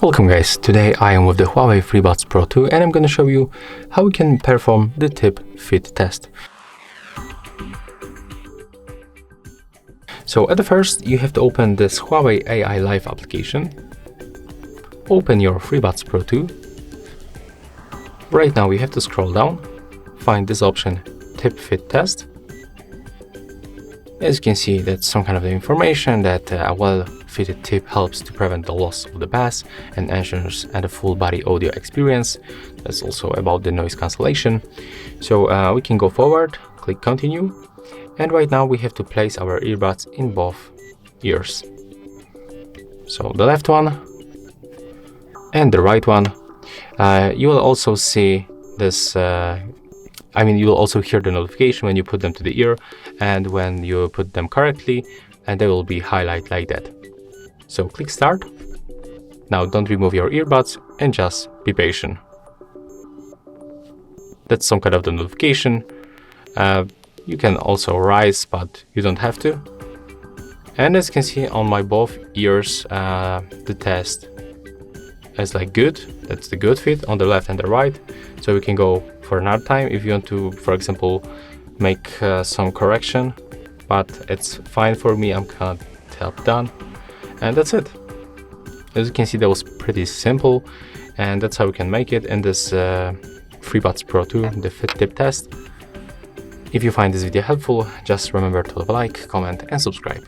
Welcome guys, today I am with the Huawei FreeBuds Pro 2 and I'm going to show you how we can perform the tip fit test. So at the first you have to open this Huawei AI Live application. Open your FreeBuds Pro 2. Right now we have to scroll down, find this option tip fit test. As you can see, that's some kind of information that a well-fitted tip helps to prevent the loss of the bass and ensures a full body audio experience. That's also about the noise cancellation. So we can go forward, click continue, and right now we have to place our earbuds in both ears. So the left one and the right one. You will also see this you will also hear the notification when you put them to the ear and when you put them correctly, and they will be highlighted like that. So click start. Now don't remove your earbuds and just be patient. That's some kind of the notification. You can also rise, but you don't have to. And as you can see on my both ears, the test is like good. That's the good fit on the left and the right. So we can go for another time if you want to, for example, make some correction, but it's fine for me. I'm gonna tap done, and that's it. As you can see, that was pretty simple, and that's how we can make it in this FreeBuds Pro 2, the fit tip test. If you find this video helpful, just remember to leave a like, comment and subscribe.